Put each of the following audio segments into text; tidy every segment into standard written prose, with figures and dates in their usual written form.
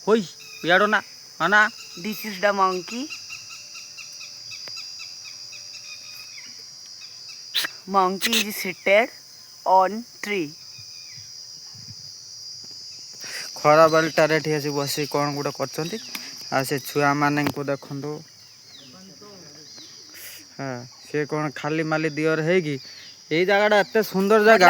Hoi, iado na, mana? This is the monkey. Monkey is seated on tree. ଖରା ବାଲଟାରେ ଏଠି ଆସି ବସି କ'ଣ ଗୋଟେ କରୁଛନ୍ତି ଆଉ ସେ ଛୁଆମାନଙ୍କୁ ଦେଖନ୍ତୁ ହଁ ସେ କ'ଣ ଖାଲି ମାଲି ଦିଅର ହେଇକି ଏଇ ଜାଗାଟା ଏତେ ସୁନ୍ଦର ଜାଗା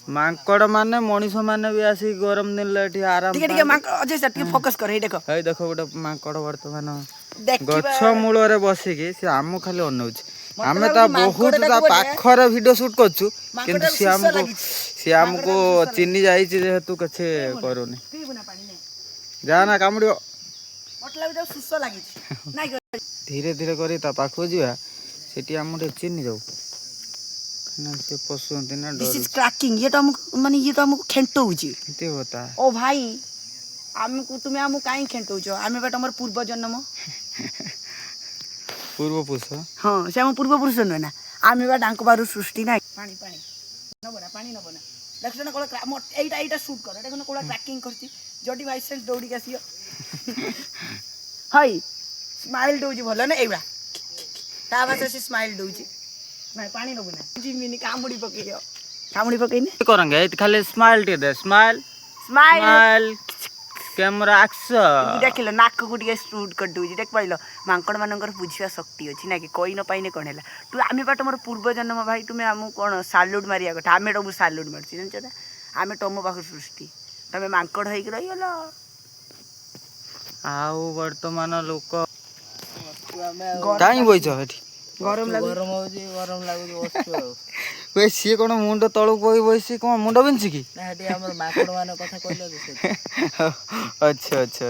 ମାଙ୍କଡ଼ ମାନେ ମଣିଷ ମାନେ ବି ଆସି ଗରମ ଦିନରେ ଏଠି ଆରାମ ଟିକେ ଫୋକସ୍ କର ଏଇ ଦେଖ ଗୋଟେ ମାଙ୍କଡ଼ ବର୍ତ୍ତମାନ ଗଛ ମୂଳରେ ବସିକି ସେ ଆମକୁ ଖାଲି ଅନଉଛି ଆମେ ତା ବହୁତ ତା ପାଖରେ ଭିଡ଼ିଓ ସୁଟ୍ କରୁଛୁ କିନ୍ତୁ ସିଏ ଆମକୁ ଚିହ୍ନି ଯାଇଛି ଯେହେତୁ କିଛି କରୁନି ଯା ନା କାମୁଡ଼ିବ ଧୀରେ ଧୀରେ କରି ତା ପାଖକୁ ଯିବା ସେଠି ଆମକୁ ଟିକେ ଚିହ୍ନି ଯାଉ ସେ ପଶୁଛନ୍ତି ନା ଇଏ ତ ଆମକୁ ଖେଣ୍ଟଉଛି ଓ ଭାଇ ତୁମେ ଆମକୁ କାହିଁ ଖେଣ୍ଟଉଛ ଆମେ ବା ତମର ପୂର୍ବ ଜନ୍ମ ପୂର୍ବପୁରୁଷ ହଁ ସେ ଆମ ପୂର୍ବପୁରୁଷ ନୁହେଁ ନା ଆମେ ବା ତାଙ୍କ ବାରୁ ସୃଷ୍ଟି ନାହିଁ ପାଣି ନବ ନା ଦେଖୁଛ ନା ଏଇଟା ସୁଟ୍ କର ଦେଖୁନ କୋଉଟା ଟ୍ରାକିଂ କରୁଛି ଯଦି ବାଇଚାନ୍ସ ଦୌଡ଼ିକି ଆସିବ ହଇ ସ୍ମାଇଲ୍ ଦଉଛି ଭଲ ନା ଏଇଗୁଡ଼ା ତା ଭାଷା ସେ ସ୍ମାଇଲ୍ ଦଉଛି ନାଇଁ ପାଣି ନବୁ ନା ଜିମିନି କାମୁଡ଼ି ପକେଇନି କରେंगे ଖାଲି ସ୍ମାଇଲ୍ ଟିକେ ଦେ ସ୍ମାଇଲ୍ କ୍ୟାମେରା ଆକ୍ସନ୍ ଦେଖିଲ ନାକକୁ ଟିକେ ସୁଟ୍ କରିଦଉଛି ଦେଖ ପାଇଲ ମାଙ୍କଡ଼ ମାନଙ୍କର ବୁଝିବା ଶକ୍ତି ଅଛି ନା କି କହି ନ ପାଇନେ କ'ଣ ହେଲା ଆମେ ବା ତମର ପୂର୍ବ ଜନ୍ମ ଭାଇ ତୁମେ ଆମକୁ କ'ଣ ସାଲ୍ୟୁଟ୍ ମାରିବା କଥା ଆମେ ତମକୁ ସାଲ୍ୟୁଟ୍ ମାରୁଛୁ ଜାଣିଛ ନା ଆମେ ତମ ପାଖରୁ ସୃଷ୍ଟି ତମେ ମାଙ୍କଡ଼ ହେଇକି ରହିଗଲ ଆଉ ବର୍ତ୍ତମାନ ଲୋକ କାହିଁ ବଇଛ ଏଠି ଗରମ ଲାଗୁଛି ସିଏ କ'ଣ ମୁଣ୍ଡ ତଳକୁ ବଇସି କ'ଣ ମୁଣ୍ଡ ବିନ୍ଧୁଛି କି ଆମର ମାଙ୍କଡ଼ ମାନଙ୍କ କଥା କହିଲ ଆଚ୍ଛା